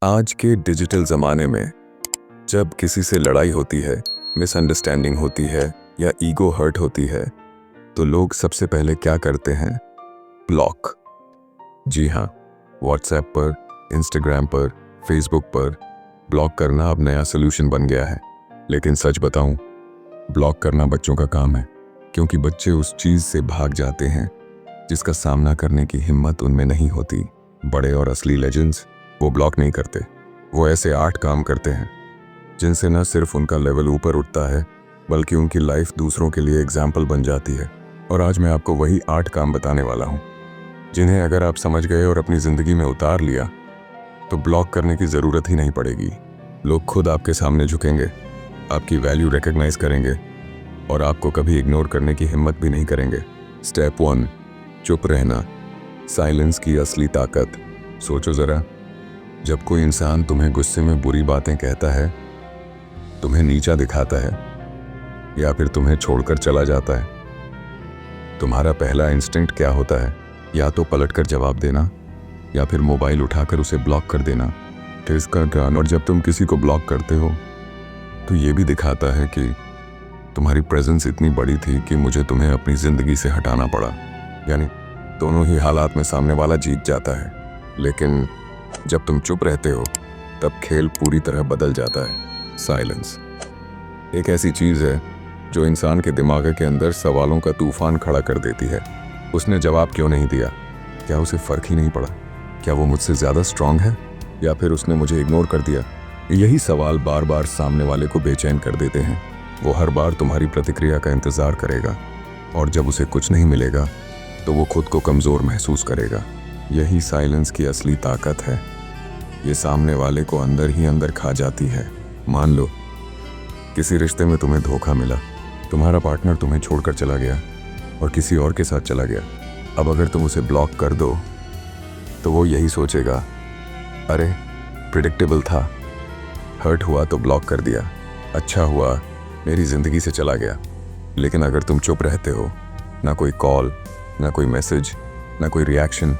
आज के डिजिटल ज़माने में जब किसी से लड़ाई होती है, मिसअंडरस्टैंडिंग होती है या ईगो हर्ट होती है, तो लोग सबसे पहले क्या करते हैं? ब्लॉक। जी हाँ, व्हाट्सएप पर, इंस्टाग्राम पर, फेसबुक पर ब्लॉक करना अब नया सोल्यूशन बन गया है। लेकिन सच बताऊं, ब्लॉक करना बच्चों का काम है, क्योंकि बच्चे उस चीज़ से भाग जाते हैं जिसका सामना करने की हिम्मत उनमें नहीं होती। बड़े और असली लेजेंड्स वो ब्लॉक नहीं करते, वो ऐसे 8 काम करते हैं जिनसे न सिर्फ उनका लेवल ऊपर उठता है, बल्कि उनकी लाइफ दूसरों के लिए एग्जाम्पल बन जाती है। और आज मैं आपको वही 8 काम बताने वाला हूँ जिन्हें अगर आप समझ गए और अपनी ज़िंदगी में उतार लिया तो ब्लॉक करने की ज़रूरत ही नहीं पड़ेगी। लोग खुद आपके सामने झुकेंगे, आपकी वैल्यू रिकग्नाइज करेंगे और आपको कभी इग्नोर करने की हिम्मत भी नहीं करेंगे। स्टेप 1, चुप रहना। साइलेंस की असली ताकत। सोचो ज़रा, जब कोई इंसान तुम्हें गुस्से में बुरी बातें कहता है, तुम्हें नीचा दिखाता है या फिर तुम्हें छोड़कर चला जाता है, तुम्हारा पहला इंस्टिंक्ट क्या होता है? या तो पलटकर जवाब देना या फिर मोबाइल उठाकर उसे ब्लॉक कर देना। तो इसका कारण, और जब तुम किसी को ब्लॉक करते हो तो ये भी दिखाता है कि तुम्हारी प्रेजेंस इतनी बड़ी थी कि मुझे तुम्हें अपनी ज़िंदगी से हटाना पड़ा। यानी दोनों ही हालात में सामने वाला जीत जाता है। लेकिन जब तुम चुप रहते हो तब खेल पूरी तरह बदल जाता है। साइलेंस एक ऐसी चीज़ है जो इंसान के दिमाग के अंदर सवालों का तूफान खड़ा कर देती है। उसने जवाब क्यों नहीं दिया? क्या उसे फ़र्क ही नहीं पड़ा? क्या वो मुझसे ज़्यादा स्ट्रांग है या फिर उसने मुझे इग्नोर कर दिया? यही सवाल बार बार सामने वाले को बेचैन कर देते हैं। वो हर बार तुम्हारी प्रतिक्रिया का इंतज़ार करेगा और जब उसे कुछ नहीं मिलेगा तो वो खुद को कमज़ोर महसूस करेगा। यही साइलेंस की असली ताकत है। ये सामने वाले को अंदर ही अंदर खा जाती है। मान लो किसी रिश्ते में तुम्हें धोखा मिला, तुम्हारा पार्टनर तुम्हें छोड़कर चला गया और किसी और के साथ चला गया। अब अगर तुम उसे ब्लॉक कर दो तो वो यही सोचेगा, अरे प्रिडिक्टेबल था, हर्ट हुआ तो ब्लॉक कर दिया, अच्छा हुआ मेरी ज़िंदगी से चला गया। लेकिन अगर तुम चुप रहते हो, ना कोई कॉल, ना कोई मैसेज, ना कोई रिएक्शन,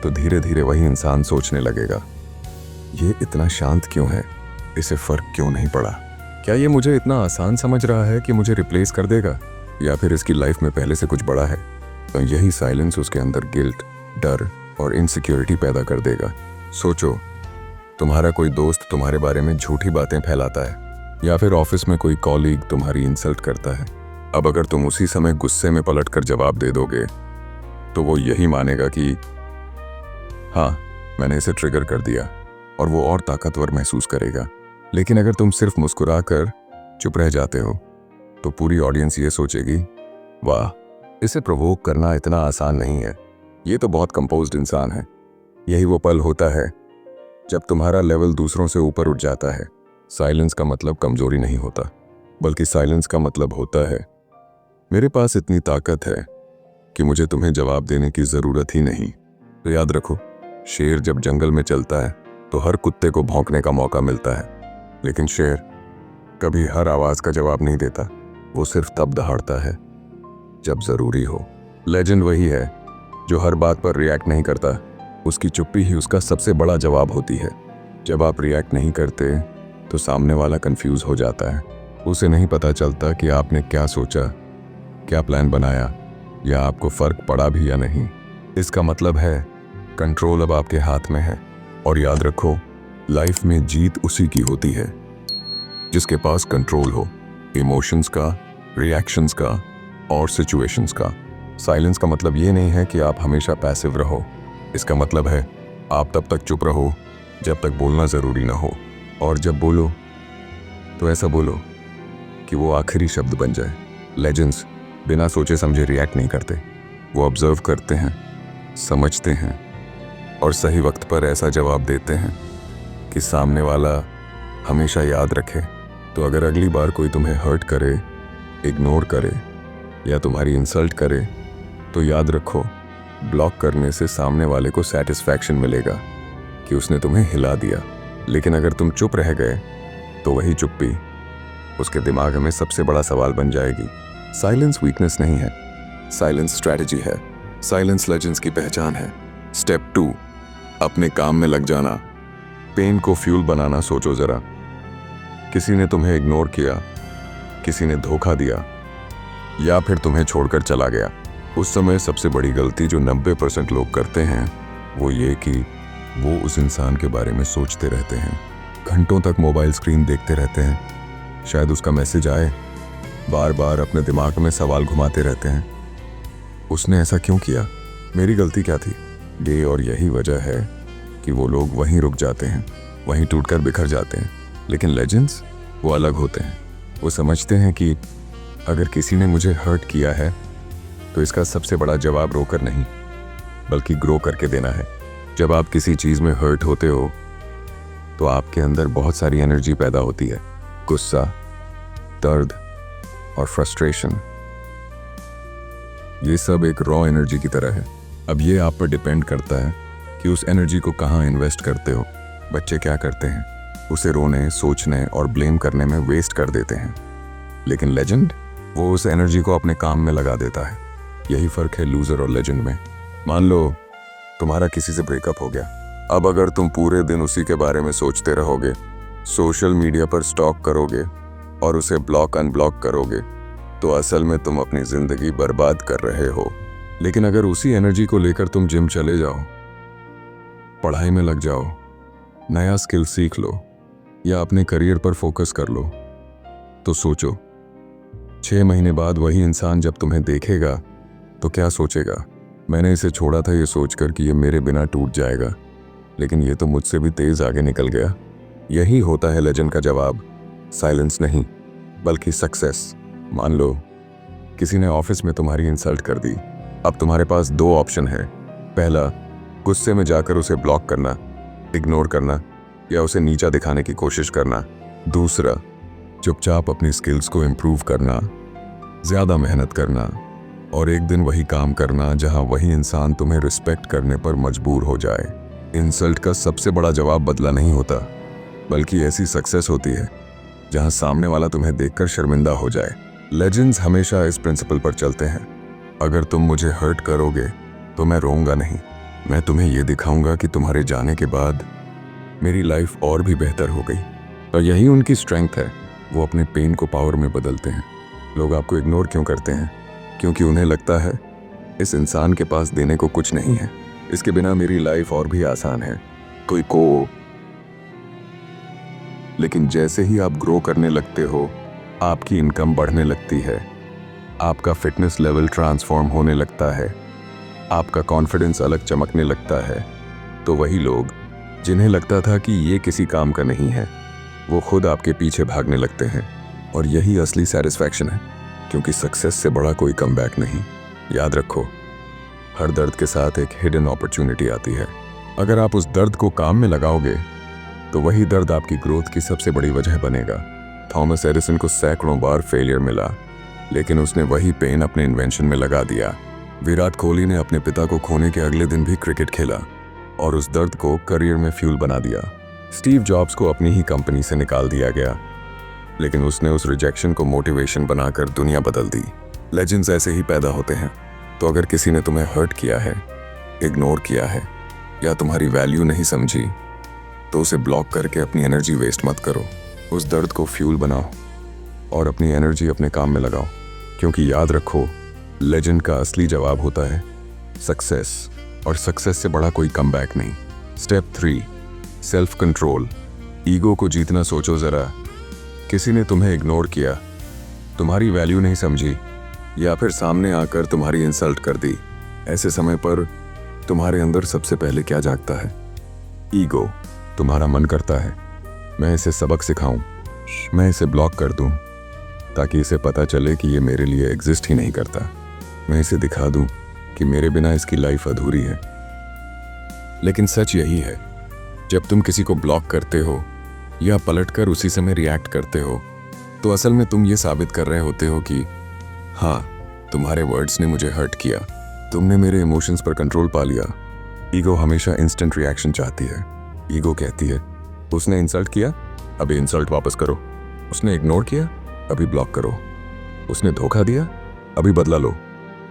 तो धीरे धीरे वही इंसान सोचने लगेगा, ये इतना शांत क्यों है, इसे फ़र्क क्यों नहीं पड़ा? क्या ये मुझे इतना आसान समझ रहा है कि मुझे रिप्लेस कर देगा, या फिर इसकी लाइफ में पहले से कुछ बड़ा है? तो यही साइलेंस उसके अंदर गिल्ट, डर और इनसिक्योरिटी पैदा कर देगा। सोचो, तुम्हारा कोई दोस्त तुम्हारे बारे में झूठी बातें फैलाता है या फिर ऑफिस में कोई कॉलीग तुम्हारी इंसल्ट करता है। अब अगर तुम उसी समय गुस्से में पलटकर जवाब दे दोगे तो वो यही मानेगा कि हाँ, मैंने इसे ट्रिगर कर दिया, और वो और ताकतवर महसूस करेगा। लेकिन अगर तुम सिर्फ मुस्कुराकर चुप रह जाते हो तो पूरी ऑडियंस ये सोचेगी, वाह, इसे प्रोवोक करना इतना आसान नहीं है, ये तो बहुत कंपोज्ड इंसान है। यही वो पल होता है जब तुम्हारा लेवल दूसरों से ऊपर उठ जाता है। साइलेंस का मतलब कमजोरी नहीं होता, बल्कि साइलेंस का मतलब होता है, मेरे पास इतनी ताकत है कि मुझे तुम्हें जवाब देने की ज़रूरत ही नहीं। तो याद रखो, शेर जब जंगल में चलता है तो हर कुत्ते को भौंकने का मौका मिलता है, लेकिन शेर कभी हर आवाज़ का जवाब नहीं देता। वो सिर्फ तब दहाड़ता है जब ज़रूरी हो। लेजेंड वही है जो हर बात पर रिएक्ट नहीं करता, उसकी चुप्पी ही उसका सबसे बड़ा जवाब होती है। जब आप रिएक्ट नहीं करते तो सामने वाला कंफ्यूज हो जाता है। उसे नहीं पता चलता कि आपने क्या सोचा, क्या प्लान बनाया, या आपको फ़र्क पड़ा भी या नहीं। इसका मतलब है कंट्रोल अब आपके हाथ में है। और याद रखो, लाइफ में जीत उसी की होती है जिसके पास कंट्रोल हो, इमोशंस का, रिएक्शंस का और सिचुएशंस का। साइलेंस का मतलब ये नहीं है कि आप हमेशा पैसिव रहो। इसका मतलब है आप तब तक चुप रहो जब तक बोलना ज़रूरी ना हो, और जब बोलो तो ऐसा बोलो कि वो आखिरी शब्द बन जाए। लेजेंड्स बिना सोचे समझे रिएक्ट नहीं करते, वो ऑब्जर्व करते हैं, समझते हैं और सही वक्त पर ऐसा जवाब देते हैं कि सामने वाला हमेशा याद रखे। तो अगर अगली बार कोई तुम्हें हर्ट करे, इग्नोर करे या तुम्हारी इंसल्ट करे, तो याद रखो, ब्लॉक करने से सामने वाले को सेटिस्फैक्शन मिलेगा कि उसने तुम्हें हिला दिया। लेकिन अगर तुम चुप रह गए तो वही चुप्पी उसके दिमाग में सबसे बड़ा सवाल बन जाएगी। साइलेंस वीकनेस नहीं है, साइलेंस स्ट्रैटेजी है। साइलेंस लेजेंड्स की पहचान है। स्टेप 2, अपने काम में लग जाना। पेन को फ्यूल बनाना सोचो जरा। किसी ने तुम्हें इग्नोर किया, किसी ने धोखा दिया, या फिर तुम्हें छोड़कर चला गया। उस समय सबसे बड़ी गलती जो 90% लोग करते हैं वो ये कि वो उस इंसान के बारे में सोचते रहते हैं। घंटों तक मोबाइल स्क्रीन देखते रहते हैं, शायद उसका मैसेज आए, बार बार अपने दिमाग में सवाल घुमाते रहते हैं, उसने ऐसा क्यों किया, मेरी गलती क्या थी। ये और यही वजह है कि वो लोग वहीं रुक जाते हैं, वहीं टूटकर बिखर जाते हैं। लेकिन लेजेंड्स वो अलग होते हैं। वो समझते हैं कि अगर किसी ने मुझे हर्ट किया है तो इसका सबसे बड़ा जवाब रोकर नहीं बल्कि ग्रो करके देना है। जब आप किसी चीज़ में हर्ट होते हो तो आपके अंदर बहुत सारी एनर्जी पैदा होती है, गुस्सा, दर्द और फ्रस्ट्रेशन। ये सब एक रॉ एनर्जी की तरह है। अब ये आप पर डिपेंड करता है कि उस एनर्जी को कहाँ इन्वेस्ट करते हो। बच्चे क्या करते हैं, उसे रोने, सोचने और ब्लेम करने में वेस्ट कर देते हैं। लेकिन लेजेंड वो उस एनर्जी को अपने काम में लगा देता है। यही फर्क है लूजर और लेजेंड में। मान लो तुम्हारा किसी से ब्रेकअप हो गया। अब अगर तुम पूरे दिन उसी के बारे में सोचते रहोगे, सोशल मीडिया पर स्टॉक करोगे और उसे ब्लॉक अनब्लॉक करोगे तो असल में तुम अपनी जिंदगी बर्बाद कर रहे हो। लेकिन अगर उसी एनर्जी को लेकर तुम जिम चले जाओ, पढ़ाई में लग जाओ, नया स्किल सीख लो या अपने करियर पर फोकस कर लो, तो सोचो 6 महीने बाद वही इंसान जब तुम्हें देखेगा तो क्या सोचेगा। मैंने इसे छोड़ा था ये सोचकर कि ये मेरे बिना टूट जाएगा, लेकिन ये तो मुझसे भी तेज आगे निकल गया। यही होता है लेजेंड का जवाब, साइलेंस नहीं बल्कि सक्सेस। मान लो किसी ने ऑफिस में तुम्हारी इंसल्ट कर दी। अब तुम्हारे पास 2 ऑप्शन है। पहला, गुस्से में जाकर उसे ब्लॉक करना, इग्नोर करना या उसे नीचा दिखाने की कोशिश करना। दूसरा, चुपचाप अपनी स्किल्स को इम्प्रूव करना, ज़्यादा मेहनत करना और एक दिन वही काम करना जहां वही इंसान तुम्हें रिस्पेक्ट करने पर मजबूर हो जाए। इंसल्ट का सबसे बड़ा जवाब बदला नहीं होता बल्कि ऐसी सक्सेस होती है जहां सामने वाला तुम्हें देखकर शर्मिंदा हो जाए। लेजेंड्स हमेशा इस प्रिंसिपल पर चलते हैं, अगर तुम मुझे हर्ट करोगे तो मैं रोऊंगा नहीं, मैं तुम्हें ये दिखाऊंगा कि तुम्हारे जाने के बाद मेरी लाइफ और भी बेहतर हो गई। और यही उनकी स्ट्रेंथ है, वो अपने पेन को पावर में बदलते हैं। लोग आपको इग्नोर क्यों करते हैं? क्योंकि उन्हें लगता है इस इंसान के पास देने को कुछ नहीं है, इसके बिना मेरी लाइफ और भी आसान है, कोई को। लेकिन जैसे ही आप ग्रो करने लगते हो, आपकी इनकम बढ़ने लगती है, आपका फिटनेस लेवल ट्रांसफॉर्म होने लगता है, आपका कॉन्फिडेंस अलग चमकने लगता है, तो वही लोग जिन्हें लगता था कि ये किसी काम का नहीं है, वो खुद आपके पीछे भागने लगते हैं। और यही असली सेटिस्फैक्शन है, क्योंकि सक्सेस से बड़ा कोई कमबैक नहीं। याद रखो, हर दर्द के साथ एक हिडन अपॉर्चुनिटी आती है। अगर आप उस दर्द को काम में लगाओगे तो वही दर्द आपकी ग्रोथ की सबसे बड़ी वजह बनेगा। थॉमस एडिसन को सैकड़ों बार फेलियर मिला, लेकिन उसने वही पेन अपने इन्वेंशन में लगा दिया। विराट कोहली ने अपने पिता को खोने के अगले दिन भी क्रिकेट खेला और उस दर्द को करियर में फ्यूल बना दिया। स्टीव जॉब्स को अपनी ही कंपनी से निकाल दिया गया, लेकिन उसने उस रिजेक्शन को मोटिवेशन बनाकर दुनिया बदल दी। लेजेंड्स ऐसे ही पैदा होते हैं। तो अगर किसी ने तुम्हें हर्ट किया है, इग्नोर किया है या तुम्हारी वैल्यू नहीं समझी, तो उसे ब्लॉक करके अपनी एनर्जी वेस्ट मत करो। उस दर्द को फ्यूल बनाओ और अपनी एनर्जी अपने काम में लगाओ, क्योंकि याद रखो, लेजेंड का असली जवाब होता है सक्सेस, और सक्सेस से बड़ा कोई कमबैक नहीं। Step 3, self control. ईगो को जीतना सोचो जरा। किसी ने तुम्हें इग्नोर किया, तुम्हारी वैल्यू नहीं समझी या फिर सामने आकर तुम्हारी इंसल्ट कर दी। ऐसे समय पर तुम्हारे अंदर सबसे पहले क्या जागता है? ईगो। तुम्हारा मन करता है मैं इसे सबक सिखाऊं, मैं इसे ब्लॉक कर दूं ताकि इसे पता चले कि ये मेरे लिए एग्जिस्ट ही नहीं करता। मैं इसे दिखा दूं कि मेरे बिना इसकी लाइफ अधूरी है। लेकिन सच यही है, जब तुम किसी को ब्लॉक करते हो या पलटकर उसी समय रिएक्ट करते हो, तो असल में तुम ये साबित कर रहे होते हो कि हाँ, तुम्हारे वर्ड्स ने मुझे हर्ट किया, तुमने मेरे इमोशंस पर कंट्रोल पा लिया। ईगो हमेशा इंस्टेंट रिएक्शन चाहती है। ईगो कहती है उसने इंसल्ट किया, अभी इंसल्ट वापस करो। उसने इग्नोर किया, अभी ब्लॉक करो। उसने धोखा दिया, अभी बदला लो।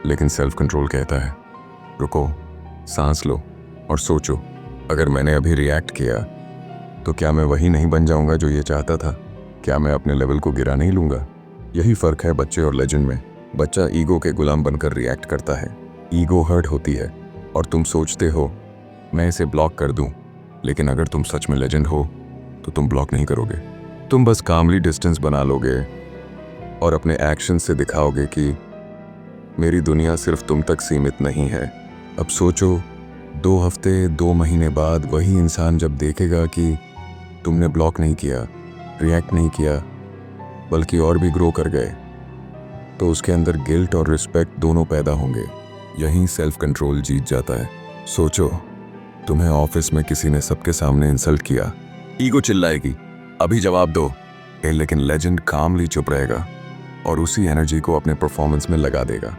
लेकिन सेल्फ कंट्रोल कहता है रुको, सांस लो और सोचो, अगर मैंने अभी रिएक्ट किया तो क्या मैं वही नहीं बन जाऊंगा जो ये चाहता था? क्या मैं अपने लेवल को गिरा नहीं लूंगा? यही फर्क है बच्चे और लेजेंड में। बच्चा ईगो के गुलाम बनकर रिएक्ट करता है, ईगो हर्ट होती है और तुम सोचते हो मैं इसे ब्लॉक कर दूं। लेकिन अगर तुम सच में लेजेंड हो तो तुम ब्लॉक नहीं करोगे, तुम बस कामली डिस्टेंस बना लोगे और अपने एक्शन से दिखाओगे कि मेरी दुनिया सिर्फ तुम तक सीमित नहीं है। अब सोचो, 2 हफ्ते 2 महीने बाद वही इंसान जब देखेगा कि तुमने ब्लॉक नहीं किया, रिएक्ट नहीं किया, बल्कि और भी ग्रो कर गए, तो उसके अंदर गिल्ट और रिस्पेक्ट दोनों पैदा होंगे। यहीं सेल्फ कंट्रोल जीत जाता है। सोचो, तुम्हें ऑफिस में किसी ने सबके सामने इंसल्ट किया, ईगो चिल्लाएगी अभी जवाब दो, लेकिन लेजेंड कामली चुप रहेगा और उसी एनर्जी को अपने परफॉर्मेंस में लगा देगा।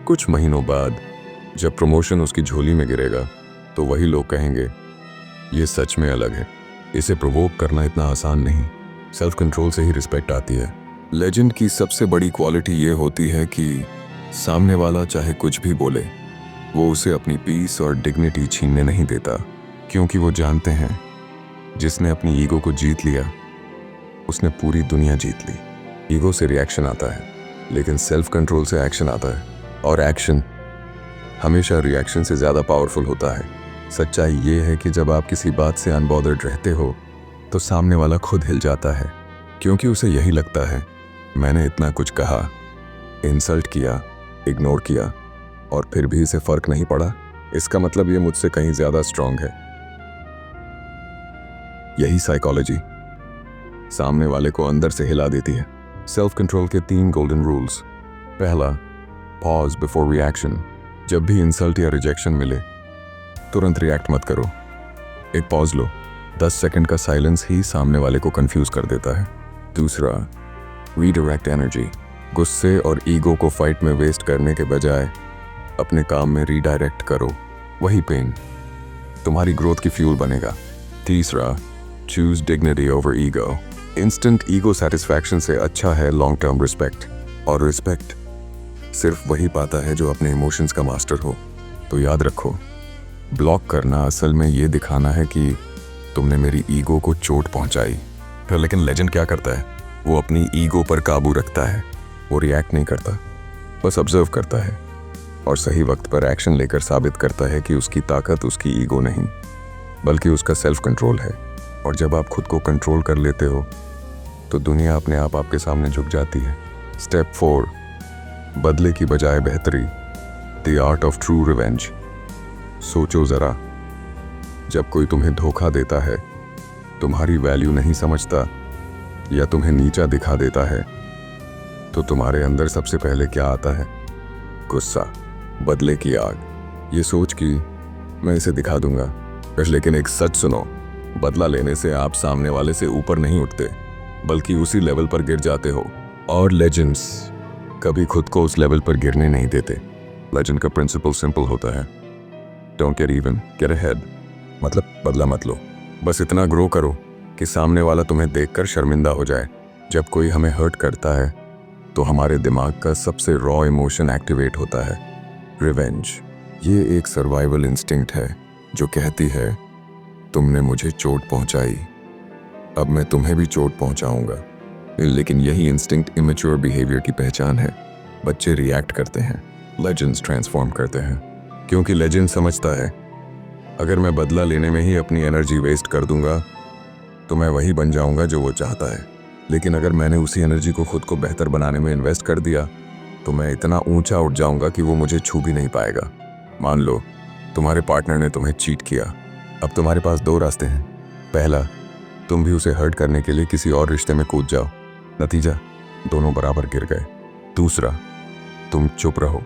कुछ महीनों बाद जब प्रमोशन उसकी झोली में गिरेगा तो वही लोग कहेंगे ये सच में अलग है, इसे प्रोवोक करना इतना आसान नहीं। सेल्फ कंट्रोल से ही रिस्पेक्ट आती है। लेजेंड की सबसे बड़ी क्वालिटी ये होती है कि सामने वाला चाहे कुछ भी बोले, वो उसे अपनी पीस और डिग्निटी छीनने नहीं देता, क्योंकि वो जानते हैं जिसने अपनी ईगो को जीत लिया उसने पूरी दुनिया जीत ली। ईगो से रिएक्शन आता है, लेकिन सेल्फ कंट्रोल से एक्शन आता है, और एक्शन हमेशा रिएक्शन से ज़्यादा पावरफुल होता है। सच्चाई ये है कि जब आप किसी बात से अनबॉदर्ड रहते हो तो सामने वाला खुद हिल जाता है, क्योंकि उसे यही लगता है मैंने इतना कुछ कहा, इंसल्ट किया, इग्नोर किया और फिर भी इसे फर्क नहीं पड़ा, इसका मतलब ये मुझसे कहीं ज़्यादा स्ट्रांग है। यही साइकोलॉजी सामने वाले को अंदर से हिला देती है। सेल्फ कंट्रोल के 3 गोल्डन रूल्स। पहला, पॉज बिफोर रिएक्शन। जब भी इंसल्ट या रिजेक्शन मिले तुरंत रिएक्ट मत करो, एक पॉज लो। 10 सेकंड का साइलेंस ही सामने वाले को कंफ्यूज कर देता है। दूसरा, रीडायरेक्ट एनर्जी। गुस्से और ईगो को फाइट में वेस्ट करने के बजाय अपने काम में रीडायरेक्ट करो, वही पेन तुम्हारी ग्रोथ की फ्यूल बनेगा। तीसरा, choose dignity over ego. Instant ego satisfaction से अच्छा है लॉन्ग टर्म रिस्पेक्ट, और रिस्पेक्ट सिर्फ वही पाता है जो अपने इमोशंस का मास्टर हो। तो याद रखो, ब्लॉक करना असल में ये दिखाना है कि तुमने मेरी ईगो को चोट पहुंचाई। फिर लेकिन लेजेंड क्या करता है? वो अपनी ईगो पर काबू रखता है। वो रिएक्ट नहीं करता, बस ऑब्जर्व करता है और सही वक्त पर एक्शन लेकर साबित करता है कि उसकी ताकत उसकी ईगो नहीं बल्कि उसका सेल्फ कंट्रोल है। और जब आप खुद को कंट्रोल कर लेते हो तो दुनिया अपने आप आपके सामने झुक जाती है। स्टेप 4, बदले की बजाय बेहतरी। The art of true revenge. सोचो ज़रा, जब कोई तुम्हें धोखा देता है, तुम्हारी वैल्यू नहीं समझता या तुम्हें नीचा दिखा देता है, तो तुम्हारे अंदर सबसे पहले क्या आता है? गुस्सा, बदले की आग। ये सोच कि मैं इसे दिखा दूंगा। लेकिन एक सच सुनो, बदला लेने से आप सामने वाले से ऊपर नहीं उठते बल्कि उसी लेवल पर गिर जाते हो। और लेजेंड्स कभी खुद को उस लेवल पर गिरने नहीं देते। लेजेंड का प्रिंसिपल सिंपल होता है, don't get even, get ahead. मतलब बदला मत लो, बस इतना ग्रो करो कि सामने वाला तुम्हें देखकर शर्मिंदा हो जाए। जब कोई हमें हर्ट करता है तो हमारे दिमाग का सबसे रॉ इमोशन एक्टिवेट होता है, रिवेंज। ये एक सर्वाइवल इंस्टिंक्ट है जो कहती है तुमने मुझे चोट पहुंचाई, अब मैं तुम्हें भी चोट पहुंचाऊंगा। लेकिन यही इंस्टिंक्ट इमेच्योर बिहेवियर की पहचान है। बच्चे रिएक्ट करते हैं, लेजेंड्स ट्रांसफॉर्म करते हैं, क्योंकि लेजेंड समझता है अगर मैं बदला लेने में ही अपनी एनर्जी वेस्ट कर दूंगा तो मैं वही बन जाऊंगा जो वो चाहता है। लेकिन अगर मैंने उसी एनर्जी को खुद को बेहतर बनाने में इन्वेस्ट कर दिया तो मैं इतना ऊंचा उठ जाऊंगा कि वो मुझे छू भी नहीं पाएगा। मान लो तुम्हारे पार्टनर ने तुम्हें चीट किया। अब तुम्हारे पास 2 रास्ते हैं। पहला, तुम भी उसे हर्ट करने के लिए किसी और रिश्ते में कूद जाओ, नतीजा दोनों बराबर गिर गए। दूसरा, तुम चुप रहो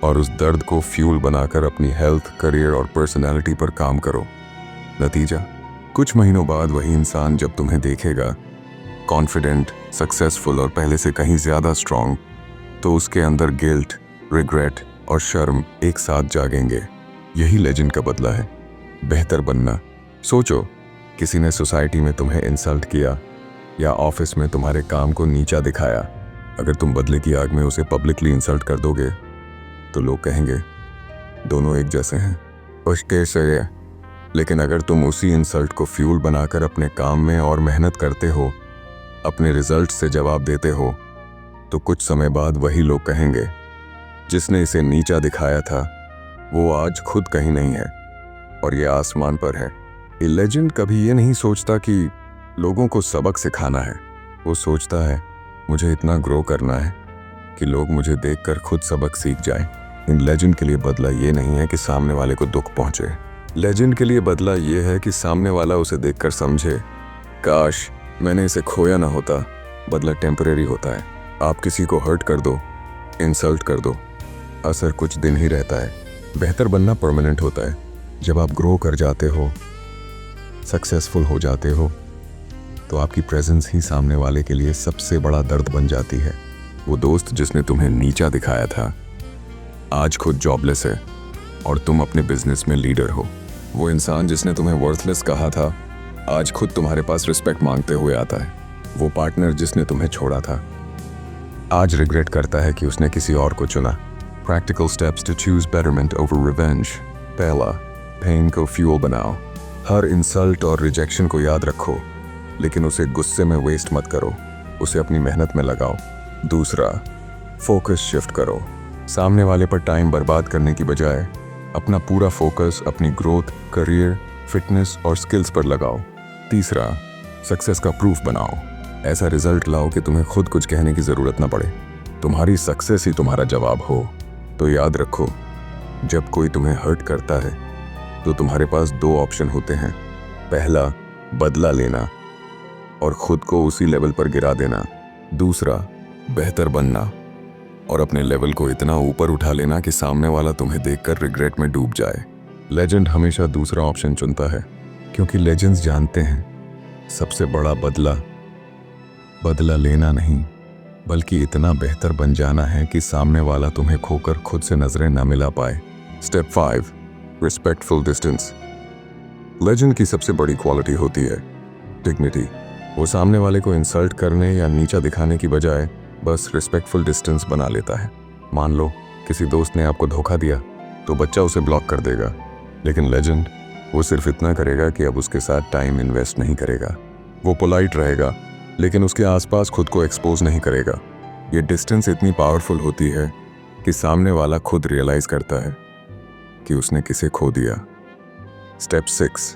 और उस दर्द को फ्यूल बनाकर अपनी हेल्थ, करियर और पर्सनैलिटी पर काम करो। नतीजा, कुछ महीनों बाद वही इंसान जब तुम्हें देखेगा कॉन्फिडेंट, सक्सेसफुल और पहले से कहीं ज़्यादा स्ट्रांग, तो उसके अंदर गिल्ट, रिग्रेट और शर्म एक साथ जागेंगे। यही लेजेंड का बदला है, बेहतर बनना। सोचो, किसी ने सोसाइटी में तुम्हें इंसल्ट किया या ऑफिस में तुम्हारे काम को नीचा दिखाया। अगर तुम बदले की आग में उसे पब्लिकली इंसल्ट कर दोगे तो लोग कहेंगे दोनों एक जैसे हैं। उसके से लेकिन अगर तुम उसी इंसल्ट को फ्यूल बनाकर अपने काम में और मेहनत करते हो, अपने रिजल्ट से जवाब देते हो, तो कुछ समय बाद वही लोग कहेंगे जिसने इसे नीचा दिखाया था वो आज खुद कहीं नहीं है और ये आसमान पर है। ये लेजेंड कभी ये नहीं सोचता कि लोगों को सबक सिखाना है, वो सोचता है मुझे इतना ग्रो करना है कि लोग मुझे देखकर खुद सबक सीख जाएं। इन लेजेंड के लिए बदला ये नहीं है कि सामने वाले को दुख पहुंचे, लेजेंड के लिए बदला ये है कि सामने वाला उसे देखकर समझे काश मैंने इसे खोया ना होता। बदला टेम्परेरी होता है, आप किसी को हर्ट कर दो, इंसल्ट कर दो, असर कुछ दिन ही रहता है। बेहतर बनना परमानेंट होता है। जब आप ग्रो कर जाते हो, सक्सेसफुल हो जाते हो, तो आपकी प्रेजेंस ही सामने वाले के लिए सबसे बड़ा दर्द बन जाती है। वो दोस्त जिसने तुम्हें नीचा दिखाया था आज खुद जॉबलेस है और तुम अपने बिजनेस में लीडर हो। वो इंसान जिसने तुम्हें वर्थलेस कहा था आज खुद तुम्हारे पास रिस्पेक्ट मांगते हुए आता है। वो पार्टनर जिसने तुम्हें छोड़ा था आज रिग्रेट करता है कि उसने किसी और को चुना। Practical steps to choose betterment over revenge. पहला, पेन को फ्यूल बनाओ। हर इंसल्ट और रिजेक्शन को याद रखो, लेकिन उसे गुस्से में वेस्ट मत करो, उसे अपनी मेहनत में लगाओ। दूसरा, फोकस शिफ्ट करो। सामने वाले पर टाइम बर्बाद करने की बजाय अपना पूरा फोकस अपनी ग्रोथ, करियर, फिटनेस और स्किल्स पर लगाओ। तीसरा, सक्सेस का प्रूफ बनाओ। ऐसा रिजल्ट लाओ कि तुम्हें खुद कुछ कहने की ज़रूरत ना पड़े। तुम्हारी सक्सेस ही तुम्हारा जवाब हो। तो याद रखो, जब कोई तुम्हें हर्ट करता है तो तुम्हारे पास दो ऑप्शन होते हैं। पहला, बदला लेना और खुद को उसी लेवल पर गिरा देना। दूसरा, बेहतर बनना और अपने लेवल को इतना ऊपर उठा लेना कि सामने वाला तुम्हें देखकर रिग्रेट में डूब जाए। लेजेंड हमेशा दूसरा ऑप्शन चुनता है, क्योंकि लेजेंड्स जानते हैं सबसे बड़ा बदला लेना नहीं, बल्कि इतना बेहतर बन जाना है कि सामने वाला तुम्हें खोकर खुद से नजरें न मिला पाए। Step 5, respectful distance. लेजेंड की सबसे बड़ी क्वालिटी होती है डिग्निटी। वो सामने वाले को इंसल्ट करने या नीचा दिखाने की बजाय बस रिस्पेक्टफुल डिस्टेंस बना लेता है। मान लो किसी दोस्त ने आपको धोखा दिया तो बच्चा उसे ब्लॉक कर देगा, लेकिन लेजेंड वो सिर्फ इतना करेगा कि अब उसके साथ टाइम इन्वेस्ट नहीं करेगा। वो पोलाइट रहेगा, लेकिन उसके आसपास खुद को एक्सपोज नहीं करेगा। ये डिस्टेंस इतनी पावरफुल होती है कि सामने वाला खुद रियलाइज करता है कि उसने किसे खो दिया। स्टेप 6,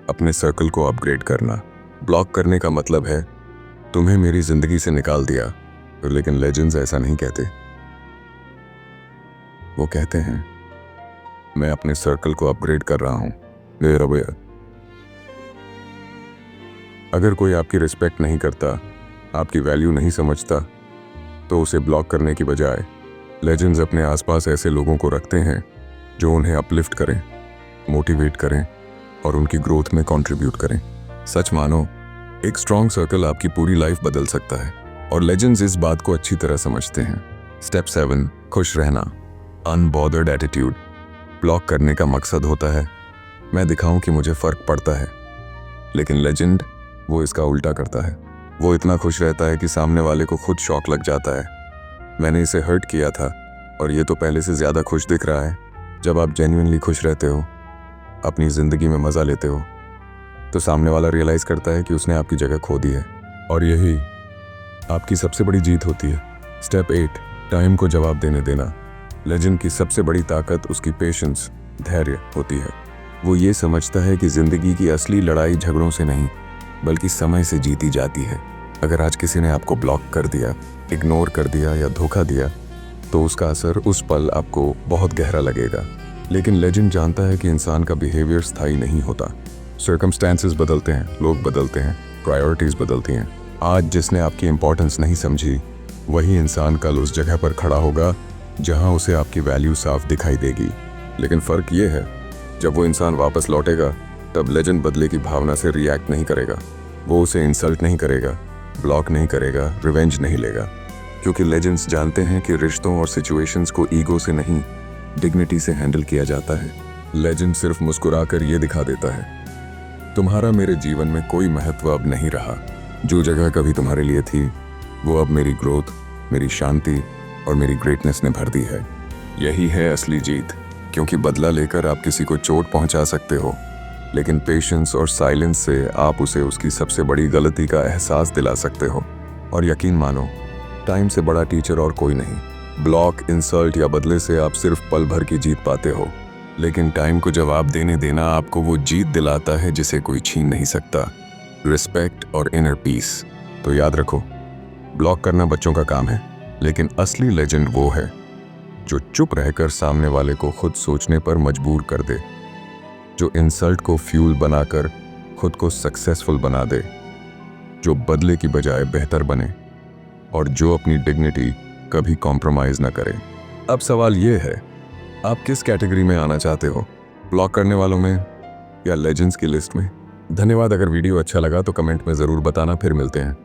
अपने सर्कल को अपग्रेड करना। ब्लॉक करने का मतलब है तुम्हें मेरी जिंदगी से निकाल दिया, लेकिन लेजेंड्स ऐसा नहीं कहते। वो कहते हैं मैं अपने सर्कल को अपग्रेड कर रहा हूं। भैया, अगर कोई आपकी रिस्पेक्ट नहीं करता, आपकी वैल्यू नहीं समझता, तो उसे ब्लॉक करने की बजाय लेजेंड्स अपने आसपास ऐसे लोगों को रखते हैं जो उन्हें अपलिफ्ट करें, मोटिवेट करें और उनकी ग्रोथ में कंट्रीब्यूट करें। सच मानो, एक स्ट्रॉन्ग सर्कल आपकी पूरी लाइफ बदल सकता है और लेजेंड्स इस बात को अच्छी तरह समझते हैं। स्टेप 7, खुश रहना। Unbothered attitude. ब्लॉक करने का मकसद होता है मैं दिखाऊं कि मुझे फर्क पड़ता है, लेकिन लेजेंड वो इसका उल्टा करता है। वो इतना खुश रहता है कि सामने वाले को खुद शॉक लग जाता है। मैंने इसे हर्ट किया था और ये तो पहले से ज़्यादा खुश दिख रहा है। जब आप जेन्युइनली खुश रहते हो, अपनी ज़िंदगी में मज़ा लेते हो, तो सामने वाला रियलाइज़ करता है कि उसने आपकी जगह खो दी है और यही आपकी सबसे बड़ी जीत होती है। स्टेप 8, टाइम को जवाब देने देना। लेजेंड की सबसे बड़ी ताकत उसकी पेशेंस, धैर्य होती है। वो ये समझता है कि ज़िंदगी की असली लड़ाई झगड़ों से नहीं, बल्कि समय से जीती जाती है। अगर आज किसी ने आपको ब्लॉक कर दिया, इग्नोर कर दिया या धोखा दिया, तो उसका असर उस पल आपको बहुत गहरा लगेगा। लेकिन लेजेंड जानता है कि इंसान का बिहेवियर स्थायी नहीं होता। सर्कमस्टेंसेस बदलते हैं, लोग बदलते हैं, प्रायोरिटीज़ बदलती हैं। आज जिसने आपकी इंपॉर्टेंस नहीं समझी, वही इंसान कल उस जगह पर खड़ा होगा जहां उसे आपकी वैल्यू साफ दिखाई देगी। लेकिन फ़र्क ये है, जब वो इंसान वापस लौटेगा, तब लेजेंड बदले की भावना से रिएक्ट नहीं करेगा। वो उसे इंसल्ट नहीं करेगा, ब्लॉक नहीं करेगा, रिवेंज नहीं लेगा, क्योंकि लेजेंड्स जानते हैं कि रिश्तों और सिचुएशंस को ईगो से नहीं, डिग्निटी से हैंडल किया जाता है। लेजेंड सिर्फ मुस्कुराकर ये दिखा देता है तुम्हारा मेरे जीवन में कोई महत्व अब नहीं रहा। जो जगह कभी तुम्हारे लिए थी, वो अब मेरी ग्रोथ, मेरी शांति और मेरी ग्रेटनेस ने भर दी है। यही है असली जीत, क्योंकि बदला लेकर आप किसी को चोट पहुंचा सकते हो, लेकिन पेशेंस और साइलेंस से आप उसे उसकी सबसे बड़ी गलती का एहसास दिला सकते हो। और यकीन मानो, टाइम से बड़ा टीचर और कोई नहीं। ब्लॉक, इंसल्ट या बदले से आप सिर्फ पल भर की जीत पाते हो, लेकिन टाइम को जवाब देना आपको वो जीत दिलाता है जिसे कोई छीन नहीं सकता, रिस्पेक्ट और इनर पीस। तो याद रखो, ब्लॉक करना बच्चों का काम है, लेकिन असली लेजेंड वो है जो चुप रहकर सामने वाले को खुद सोचने पर मजबूर कर दे, जो इंसल्ट को फ्यूल बनाकर खुद को सक्सेसफुल बना दे, जो बदले की बजाय बेहतर बने, और जो अपनी डिग्निटी कभी कॉम्प्रोमाइज ना करे। अब सवाल ये है, आप किस कैटेगरी में आना चाहते हो, ब्लॉक करने वालों में या लेजेंड्स की लिस्ट में? धन्यवाद। अगर वीडियो अच्छा लगा तो कमेंट में ज़रूर बताना। फिर मिलते हैं।